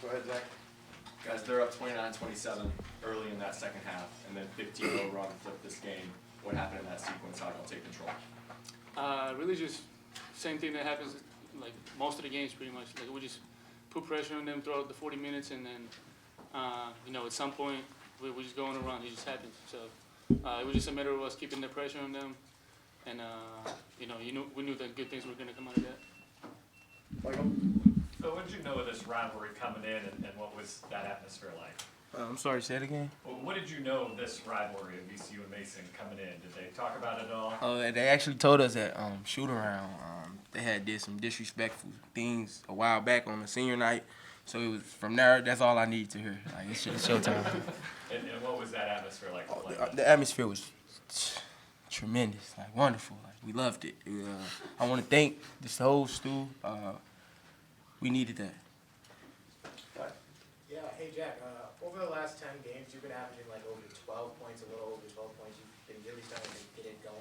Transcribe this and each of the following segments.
Go ahead, Zach. Guys, they're up 29-27 early in that second half, and then 15-0 run flipped this game. What happened in that sequence? How did y'all take control? Really just same thing that happens like most of the games pretty much. Like we just put pressure on them throughout the 40 minutes, and then at some point we just go on a run. It just happens. So it was just a matter of us keeping the pressure on them, and we knew that good things were going to come out of that. Michael? So what did you know of this rivalry coming in, and what was that atmosphere like? I'm sorry, say it again. Well, what did you know of this rivalry of VCU and Mason coming in? Did they talk about it at all? Oh, they actually told us at shoot around. They did some disrespectful things a while back on the senior night. So it was from there. That's all I needed to hear. Like it's showtime. And what was that atmosphere like? To play with? The atmosphere was tremendous, like wonderful. Like we loved it. I want to thank this whole stew. We needed that. Yeah, hey Jack, over the last 10 games, you've been averaging like over 12 points, a little over 12 points. You've been really starting to get it going.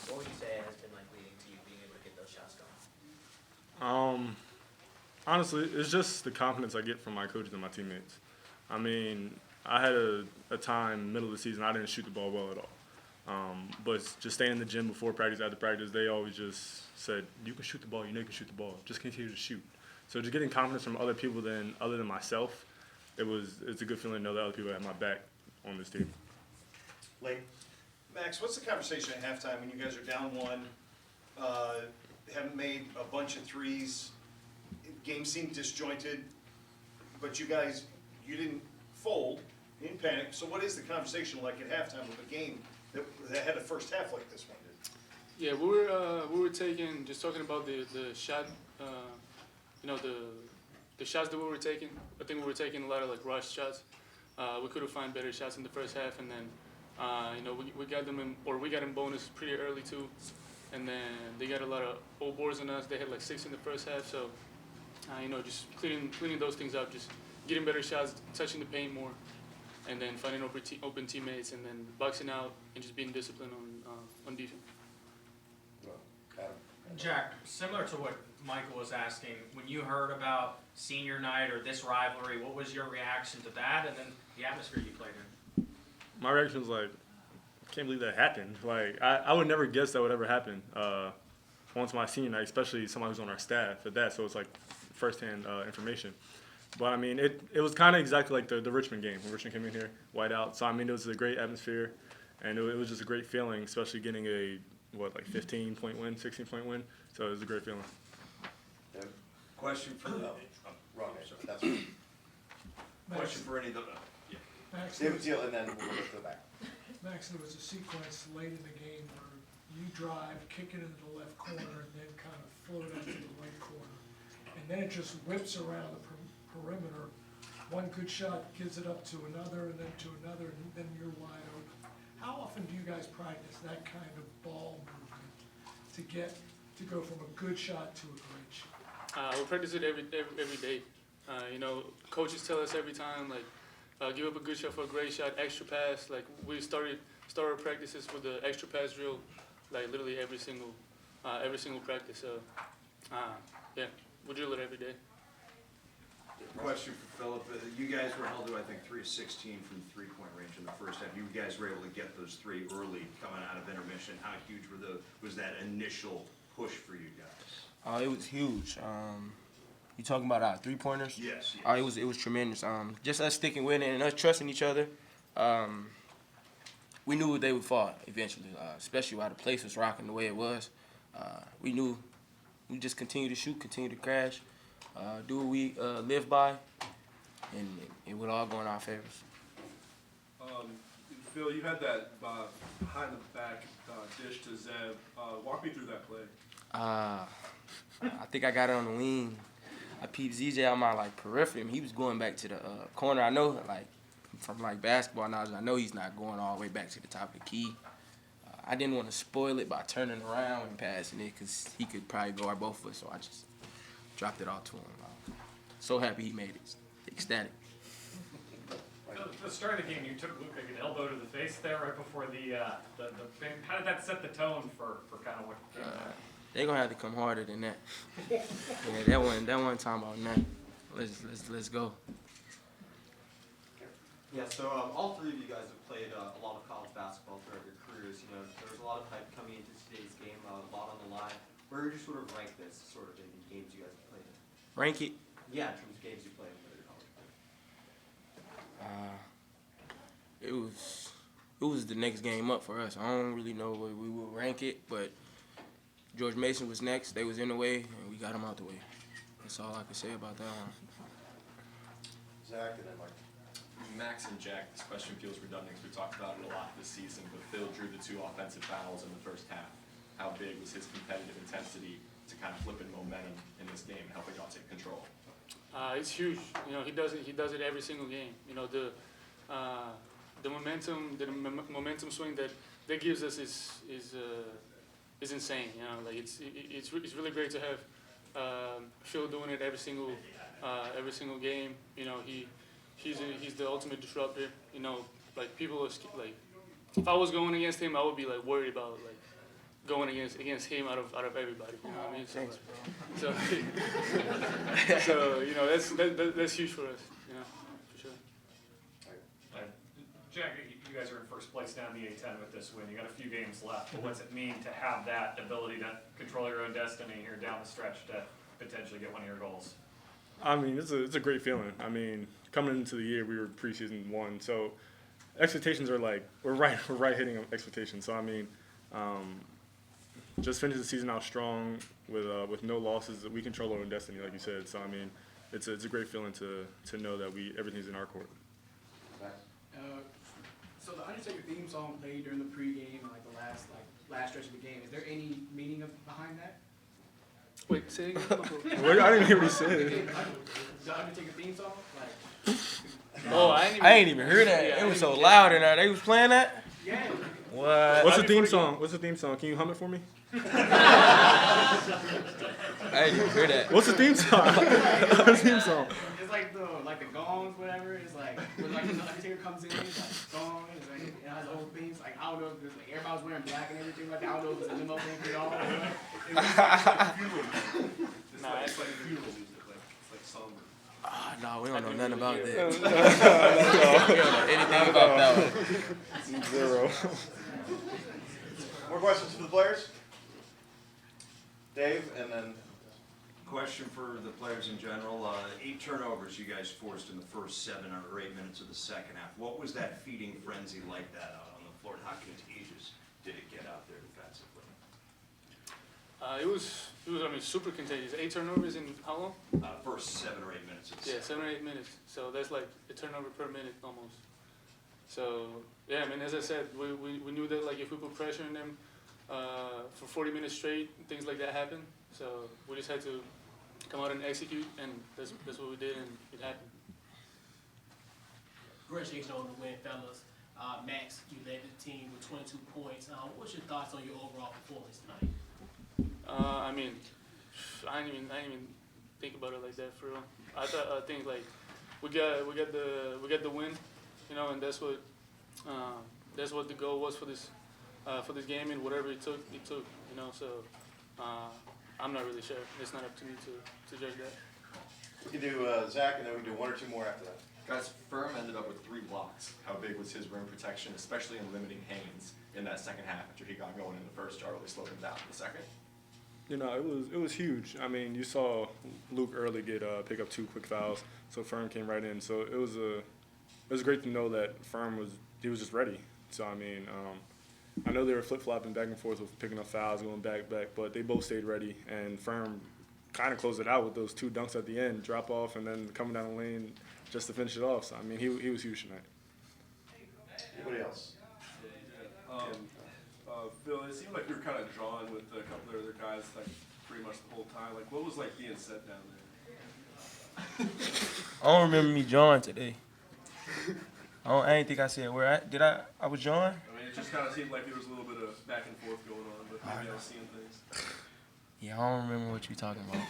What would you say has been like leading to you being able to get those shots going? Honestly, it's just the confidence I get from my coaches and my teammates. I mean, I had a time, middle of the season, I didn't shoot the ball well at all. But just staying in the gym before practice, after practice, they always just said, you can shoot the ball, you know you can shoot the ball. Just continue to shoot. So just getting confidence from other people other than myself, it's a good feeling to know that other people have my back on this team. Lane? Max, what's the conversation at halftime when you guys are down one, haven't made a bunch of threes, game seemed disjointed, but you didn't fold, you didn't panic. So what is the conversation like at halftime of a game that had a first half like this one did? Yeah, we were just talking about the shot, the shots that we were taking. I think we were taking a lot of like rush shots. We could have found better shots in the first half, and then we got them we got in bonus pretty early too, and then they got a lot of old boards on us. They had like 6 in the first half, so just cleaning those things up, just getting better shots, touching the paint more, and then finding open teammates, and then boxing out and just being disciplined on defense. Adam? Jack, similar to what Michael was asking, when you heard about senior night or this rivalry, what was your reaction to that, and then the atmosphere you played in? My reaction was like, I can't believe that happened. Like, I would never guess that would ever happen once my senior night, especially somebody who's on our staff at that, so it's like firsthand information. But, I mean, it was kind of exactly like the Richmond game when Richmond came in here, white out. So, I mean, it was a great atmosphere, and it was just a great feeling, especially getting a, 15-point win, 16-point win. So, it was a great feeling. Question for wrong answer. That's right. Question for any of the Max, David Teal, and then we'll go to the back. Max, there was a sequence late in the game where you drive, kick it into the left corner, and then kind of float out to the right corner. And then it just whips around the perimeter. One good shot gives it up to another, and then to another, and then you're wide open. How often do you guys practice that kind of ball movement to go from a good shot to a great shot? We practice it every day. Coaches tell us every time, like, give up a good shot for a great shot, extra pass. Like, we started practices with the extra pass drill, like literally every single practice. So, yeah, we drill it every day. Question for Phillip. You guys were held to, I think, 3 of 16 from the three-point range in the first half. You guys were able to get those 3 early coming out of intermission. How huge was that initial push for you guys? It was huge. You talking about our 3-pointers? Yes. It was tremendous. Just us sticking with it and us trusting each other. We knew they would fall eventually, especially while the place was rocking the way it was. We knew we just continue to shoot, continue to crash, do what we live by, and it would all go in our favors. Phil, you had that behind the back dish to Zeb. Walk me through that play. I think I got it on the wing. I peeped ZJ on my periphery. He was going back to the corner. I know, from basketball knowledge, I know he's not going all the way back to the top of the key. I didn't want to spoil it by turning around and passing it because he could probably guard both of us. So I just dropped it all to him. So happy he made it. Ecstatic. The start of the game, you took Luke like an elbow to the face there right before the how did that set the tone for kind of what came out? They're gonna have to come harder than that. Yeah, that wasn't talking about nothing. Let's go. Yeah, so all three of you guys have played a lot of college basketball throughout your careers. You know, there was a lot of hype coming into today's game, a lot on the line. Where would you sort of rank this sort of in the games you guys have played in? Rank it. Yeah, in terms of games you played in your college career. It was the next game up for us. I don't really know where we would rank it, but George Mason was next. They was in the way, and we got him out the way. That's all I can say about that one. Zach and then Mike. Max and Jack, this question feels redundant because we talked about it a lot this season, but Phil drew the 2 offensive fouls in the first half. How big was his competitive intensity to kind of flipping momentum in this game and helping y'all take control? It's huge. You know, he does it every single game. You know, the momentum swing that gives us is insane. You know, like it's really great to have Phil doing it every single game. You know, he's the ultimate disruptor. You know, like people are like, if I was going against him, I would be like worried about like going against him out of everybody. You know what I mean? Thanks, bro. So you know that's huge for us. You know, for sure. Jack, you guys are in first place down the A10 with this win. You got a few games left, but what's it mean to have that ability to control your own destiny here down the stretch to potentially get one of your goals? I mean, it's a great feeling. I mean, coming into the year, we were preseason 1, so expectations are like we're right hitting expectations. So I mean, just finish the season out strong with no losses. We control our own destiny, like you said. So I mean, it's a great feeling to know that everything's in our court. So the Undertaker theme song played during the pregame and like the last stretch of the game. Is there any meaning behind that? Wait, say it again. I didn't hear what he said. The Undertaker theme song, like. Oh, I ain't even heard that. Yeah, It was so loud in there. They was playing that. Yeah. What? What's the theme song? Can you hum it for me? I didn't even hear that. What's the theme song? What's the theme song? It's like the gongs, whatever. It's like when like the Undertaker comes in, it's like gong. It's like it has all things. Like I don't know if it's like everybody's wearing black and everything like that. I don't know if it's a limo thing at all. It's like funeral music, it's like somber. No, we don't know nothing about that. We don't know anything about that one. 0. More questions for the players? Dave, and then Question for the players in general. 8 turnovers you guys forced in the first 7 or 8 minutes of the second half. What was that feeding frenzy like that out on the floor? How contagious did it get out there defensively? It was I mean super contagious. 8 turnovers in how long? First 7 or 8 minutes of the second. 7 or 8 minutes. So that's like a turnover per minute almost. So yeah, I mean as I said, we knew that like if we put pressure on them for 40 minutes straight, things like that happen. So we just had to come out and execute, and that's what we did, and it happened. Congratulations on the win, fellas. Max, you led the team with 22 points. What's your thoughts on your overall performance tonight? I mean, I didn't even think about it like that for real. I think like we got the win, you know, and that's what the goal was for this game, and whatever it took, you know. So I'm not really sure. It's not up to me to judge that. we can do Zach, and then we can do 1 or 2 more after that. Guys, Firm ended up with 3 blocks. How big was his rim protection, especially in limiting Haynes in that second half after he got going in the first, really slowed him down in the second? You know, it was huge. I mean, you saw Luke early pick up 2 quick fouls, so Firm came right in. So it was great to know that Firm was just ready. So I mean, I know they were flip-flopping back and forth with picking up fouls, going back, but they both stayed ready, and Firm kind of closed it out with those 2 dunks at the end, drop off, and then coming down the lane just to finish it off. So I mean, he was huge tonight. Anybody else? Phil, it seemed like you were kind of drawn with a couple of other guys like pretty much the whole time. Like, what was like being said down there? I don't remember me drawing today. I ain't think I said where I was drawing. I mean, it just kind of seemed like there was a little bit of back and forth going on, but maybe I was seeing things. Yeah, I don't remember what you're talking about.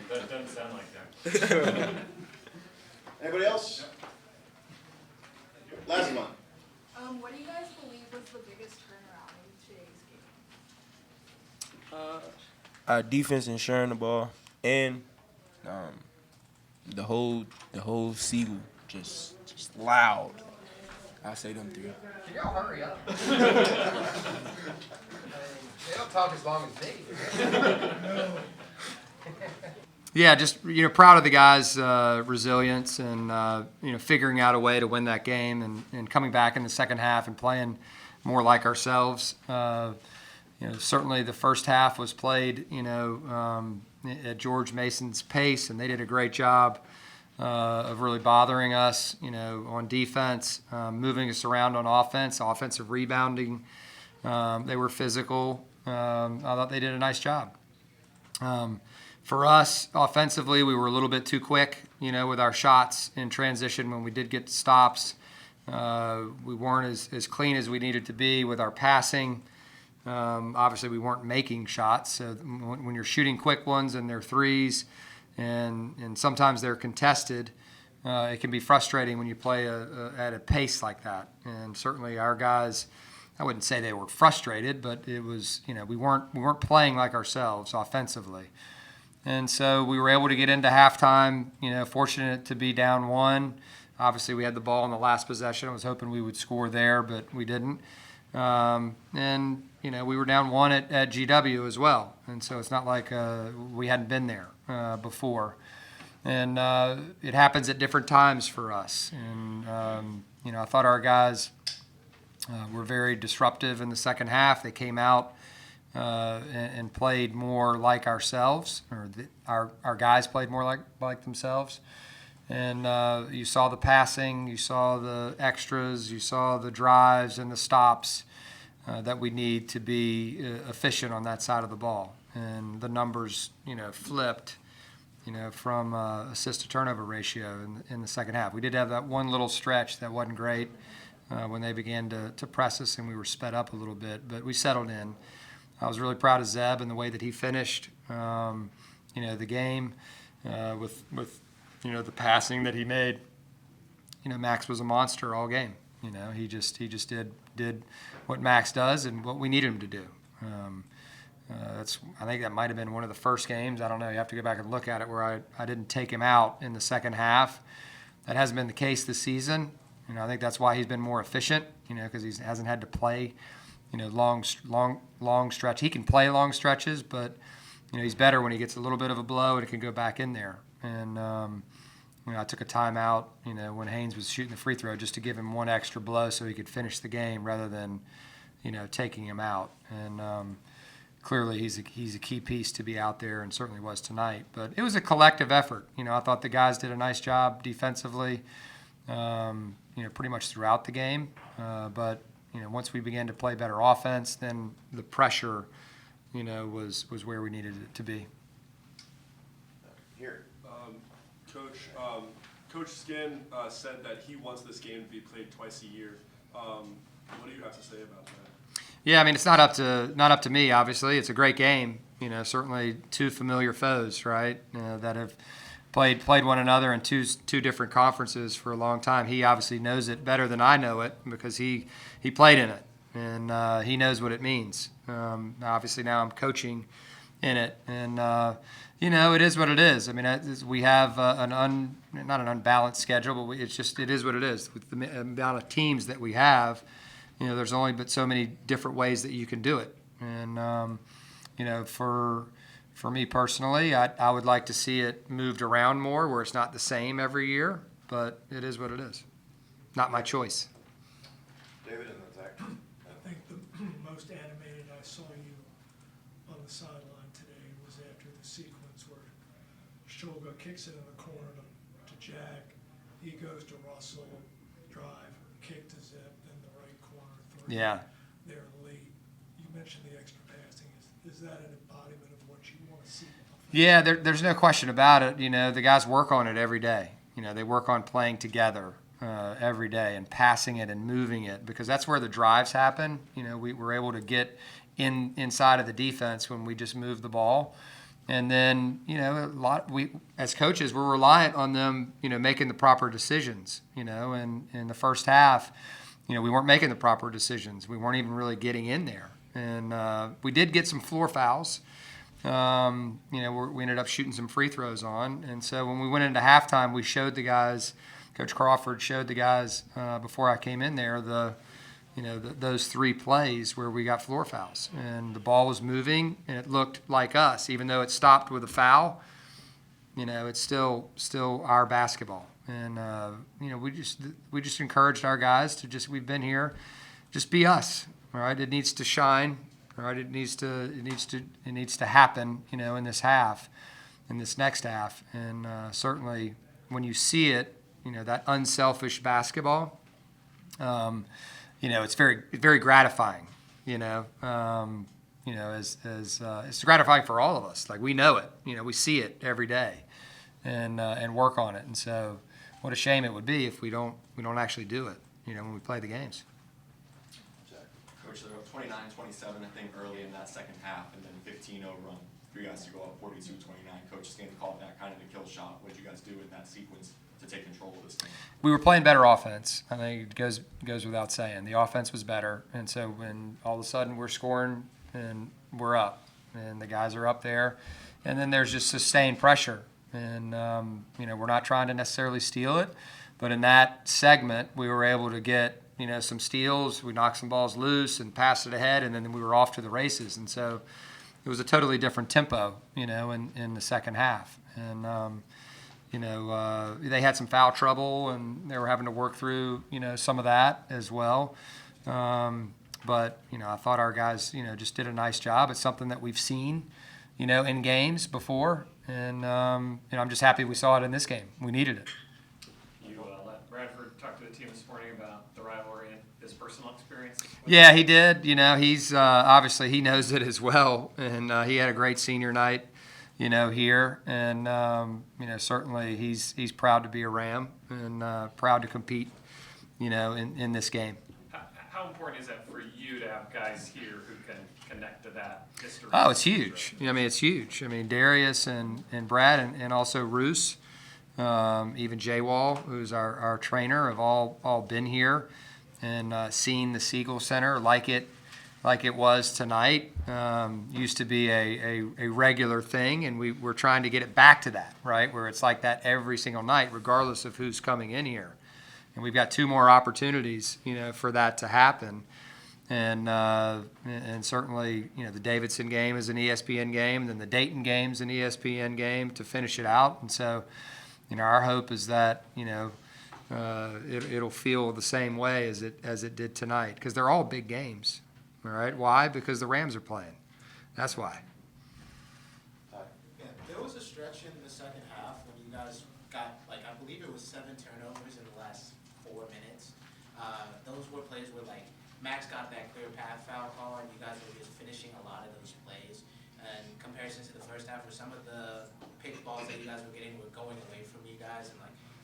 That doesn't sound like that. Anybody else? Last one. What do you guys believe was the biggest turnaround in today's game? Our defense ensuring the ball, and the whole Seagull just loud. I say them three. Can y'all hurry up? They don't talk as long as me. Yeah, just proud of the guys' resilience and figuring out a way to win that game and coming back in the second half and playing more like ourselves. Certainly the first half was played at George Mason's pace, and they did a great job of really bothering us on defense, moving us around on offense, offensive rebounding. They were physical. I thought they did a nice job. For us, offensively, we were a little bit too quick, with our shots in transition when we did get stops. We weren't as clean as we needed to be with our passing. Obviously, we weren't making shots. So when you're shooting quick ones and they're threes, and sometimes they're contested, it can be frustrating when you play at a pace like that. And certainly our guys, I wouldn't say they were frustrated, but it was, we weren't playing like ourselves offensively. And so we were able to get into halftime, fortunate to be down one. Obviously, we had the ball in the last possession. I was hoping we would score there, but we didn't. We were down one at GW as well. And so it's not like we hadn't been there before. And it happens at different times for us. And, I thought our guys were very disruptive in the second half. They came out and played more like ourselves, or our guys played more like themselves. And you saw the passing, you saw the extras, you saw the drives and the stops that we need to be efficient on that side of the ball. And the numbers, flipped, from assist to turnover ratio in the second half. We did have that one little stretch that wasn't great when they began to press us and we were sped up a little bit, but we settled in. I was really proud of Zeb and the way that he finished, the game with the passing that he made. Max was a monster all game. He just did what Max does and what we needed him to do. I think that might have been one of the first games. I don't know. You have to go back and look at it where I didn't take him out in the second half. That hasn't been the case this season. I think that's why he's been more efficient. Because he hasn't had to play. Long stretch. He can play long stretches, but he's better when he gets a little bit of a blow and it can go back in there. And I took a timeout, when Haynes was shooting the free throw, just to give him one extra blow so he could finish the game rather than, taking him out. And clearly he's a key piece to be out there, and certainly was tonight. But it was a collective effort. I thought the guys did a nice job defensively, pretty much throughout the game. But once we began to play better offense, then the pressure, was where we needed it to be. Here. Coach Skin said that he wants this game to be played twice a year. What do you have to say about that? Yeah, it's not up to me. Obviously, it's a great game. Certainly two familiar foes, right? That have played one another in two different conferences for a long time. He obviously knows it better than I know it because he played in it, and he knows what it means. Obviously now I'm coaching in it, and it is what it is. We have not an unbalanced schedule, but it is what it is. With the amount of teams that we have, there's only but so many different ways that you can do it. And for me personally, I would like to see it moved around more, where it's not the same every year. But it is what it is. Not my choice. David and then Zach. I think the most animated I saw you on the sideline today was after the sequence where Shulga kicks it in the corner to Jack. He goes to Russell, drive, kick to Zeb, then the right corner, three. Yeah. They're late. You mentioned the extra passing. Is that an embodiment of what you want to see? Yeah, there's no question about it. The guys work on it every day. They work on playing together every day and passing it and moving it, because that's where the drives happen. We're able to get inside of the defense when we just move the ball. And then, we as coaches, we're reliant on them, making the proper decisions, and in the first half, we weren't making the proper decisions. We weren't even really getting in there. And we did get some floor fouls. we ended up shooting some free throws on. And so when we went into halftime, we showed the guys, Coach Crawford showed the guys before I came in there those 3 plays where we got floor fouls, and the ball was moving and it looked like us, even though it stopped with a foul. It's still our basketball, and we just encouraged our guys to we've been here, just be us. All right, it needs to shine. All right, it needs to happen. In this half, in this next half, and certainly when you see it, that unselfish basketball. It's very, very gratifying. It's gratifying for all of us. Like, we know it. We see it every day, and work on it. And so, what a shame it would be if we don't actually do it. When we play the games. Coach, there were 29-27, I think, early in that second half, and then 15-0 run for you guys to go up 42-29. Coach Stan called that kind of the kill shot. What did you guys do in that sequence to take control of this game? We were playing better offense. I think it goes without saying. The offense was better, and so when all of a sudden we're scoring and we're up, and the guys are up there, and then there's just sustained pressure, and we're not trying to necessarily steal it, but in that segment we were able to get some steals. We knocked some balls loose and passed it ahead, and then we were off to the races. And so it was a totally different tempo, in the second half. And they had some foul trouble, and they were having to work through, some of that as well. But I thought our guys, just did a nice job. It's something that we've seen, in games before, and I'm just happy we saw it in this game. We needed it. You let Bradford talk to the team this morning about the rivalry and his personal experience? Yeah, he did. He's obviously he knows it as well, and he had a great senior night. Here, and certainly he's proud to be a Ram and proud to compete, in this game. How important is that for you to have guys here who can connect to that history? Oh, it's huge. It's huge. Darius and Brad and also Roos, even Jay Wall, who's our trainer, have all been here and seen the Siegel Center like it was tonight. Used to be a regular thing, and we're trying to get it back to that, right, where it's like that every single night, regardless of who's coming in here. And we've got 2 more opportunities, for that to happen. And certainly, the Davidson game is an ESPN game, and then the Dayton game's an ESPN game to finish it out. And so, our hope is that, it'll feel the same way as it did tonight, because they're all big games. All right. Why? Because the Rams are playing. That's why. Yeah, there was a stretch in the second half when you guys got, I believe it was 7 turnovers in the last 4 minutes. Those were plays where, Max got that clear path foul call, and you guys were just finishing a lot of those plays. And in comparison to the first half, where some of the pick balls that you guys were getting were going away from you guys and,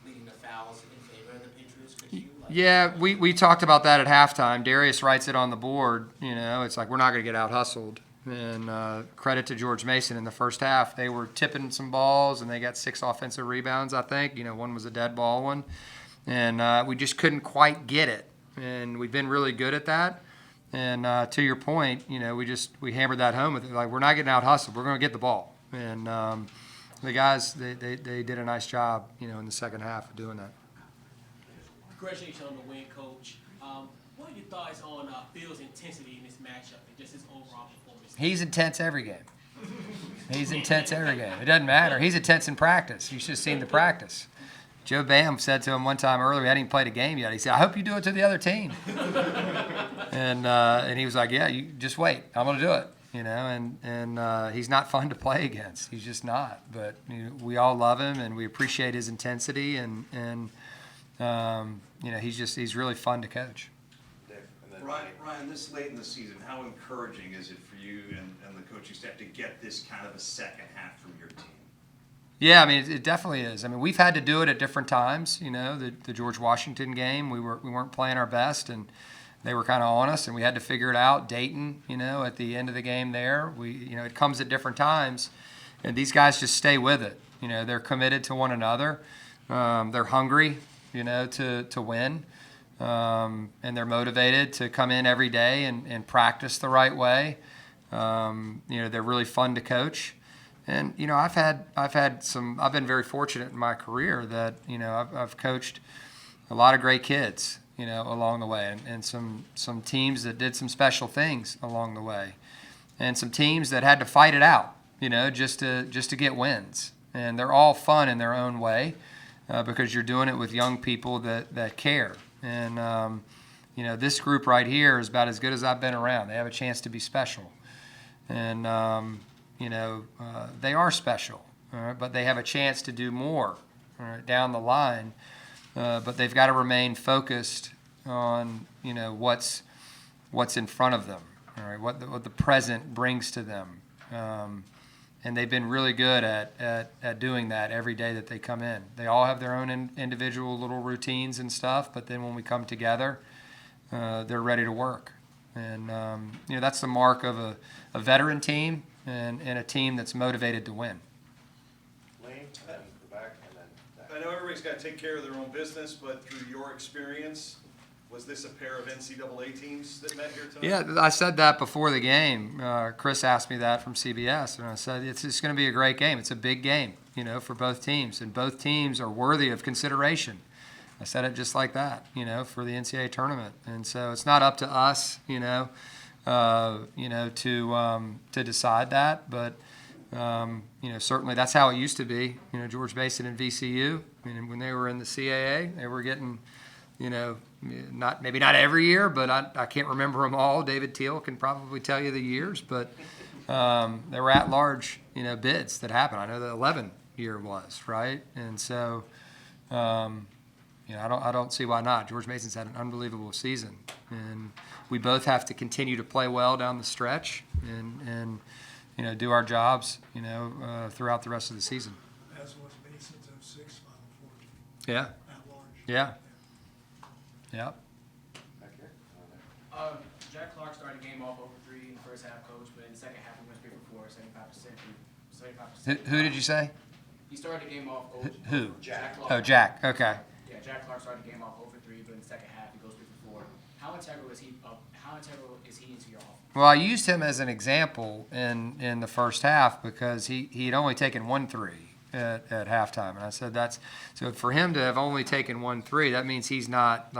leading the fouls in favor of the Patriots, could you? Yeah, we talked about that at halftime. Darius writes it on the board. It's like we're not going to get out hustled. And credit to George Mason in the first half. They were tipping some balls, and they got 6 offensive rebounds, I think. One was a dead ball one. And we just couldn't quite get it. And we've been really good at that. And to your point, we hammered that home with it. We're not getting out hustled. We're going to get the ball. And the guys, they did a nice job, in the second half of doing that. Congratulations on the win, Coach. What are your thoughts on Phil's intensity in this matchup and just his overall performance? He's intense every game. He's intense every game. It doesn't matter. He's intense in practice. You should have seen the practice. Joe Bam said to him one time earlier, we hadn't even played a game yet. He said, "I hope you do it to the other team." and he was like, "Yeah, you just wait. I'm going to do it." And he's not fun to play against. He's just not. But we all love him, and we appreciate his intensity, and he's really fun to coach. Ryan, this late in the season, how encouraging is it for you and the coaching staff to get this kind of a second half from your team? Yeah, it definitely is. We've had to do it at different times. The George Washington game, we weren't playing our best, and they were kind of on us, and we had to figure it out. Dayton, at the end of the game there, it comes at different times, and these guys just stay with it. They're committed to one another. They're hungry, to win, and they're motivated to come in every day and practice the right way. They're really fun to coach. And, I've been very fortunate in my career that, I've coached a lot of great kids, along the way, and some teams that did some special things along the way, and some teams that had to fight it out, just to get wins. And they're all fun in their own way, because you're doing it with young people that care. And, this group right here is about as good as I've been around. They have a chance to be special. And, they are special, all right, but they have a chance to do more, all right, down the line. But they've got to remain focused on, what's in front of them, all right, what the present brings to them. And they've been really good at doing that every day that they come in. They all have their own individual little routines and stuff, but then when we come together, they're ready to work. And, that's the mark of a veteran team and a team that's motivated to win. Lane, and then go back, and then back. I know everybody's got to take care of their own business, but through your experience, was this a pair of NCAA teams that met here tonight? Yeah, I said that before the game. Chris asked me that from CBS, and I said it's going to be a great game. It's a big game, for both teams, and both teams are worthy of consideration. I said it just like that, for the NCAA tournament. And so it's not up to us, to decide that. But, certainly that's how it used to be. George Mason and VCU, when they were in the CAA, they were getting, maybe not every year, but I can't remember them all. David Teal can probably tell you the years. But there were at-large, bids that happened. I know the 11 year was, right? And so I don't see why not. George Mason's had an unbelievable season, and we both have to continue to play well down the stretch and do our jobs, throughout the rest of the season. As was Mason's 06 Final Four. Yeah. At large. Yeah. Yeah. Back here. Jack Clark started the game off over 3 in the first half, coach, but in the second half he went 3 for 4, 75%. Who did you say? He started the game off over. Who? Jack Clark. Oh, Jack. Okay. Yeah, Jack Clark started the game off over 3, but in the second half he goes 3 for 4. How integral is he? How integral is he into your offense? Well, I used him as an example in the first half because he had only taken 1 3 at halftime, and I said so for him to have only taken 1 3, that means he's not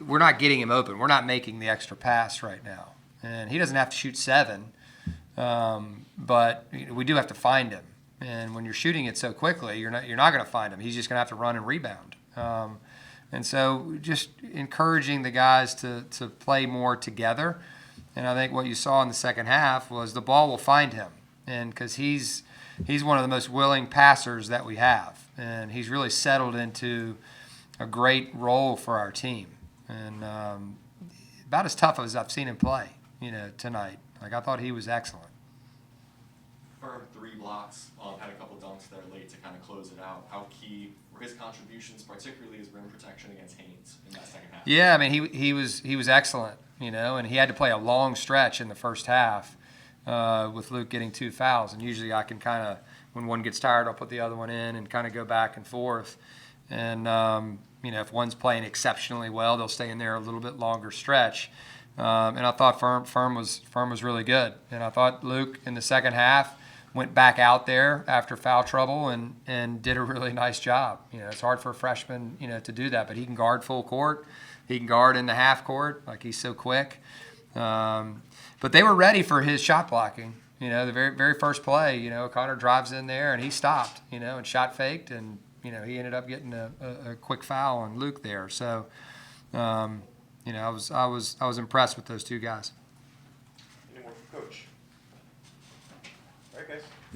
we're not getting him open. We're not making the extra pass right now, and he doesn't have to shoot 7, but we do have to find him. And when you're shooting it so quickly, you're not going to find him. He's just going to have to run and rebound. And so just encouraging the guys to play more together. And I think what you saw in the second half was the ball will find him, and because he's one of the most willing passers that we have, and he's really settled into a great role for our team, and about as tough as I've seen him play, tonight. I thought he was excellent. Firm 3 blocks, had a couple dunks there late to kind of close it out. How key were his contributions, particularly his rim protection against Haynes in that second half? Yeah, I mean he was excellent, and he had to play a long stretch in the first half with Luke getting 2 fouls. And usually I can kind of, when one gets tired, I'll put the other one in and kind of go back and forth. And if one's playing exceptionally well, they'll stay in there a little bit longer stretch. And I thought Firm was really good, and I thought Luke in the second half went back out there after foul trouble and did a really nice job. It's hard for a freshman, to do that, but he can guard full court. He can guard in the half court, he's so quick. But they were ready for his shot blocking. The very, very first play, Connor drives in there and he stopped, and shot faked, and, he ended up getting a quick foul on Luke there. So, I was impressed with those 2 guys. Any more for Coach? All right, guys.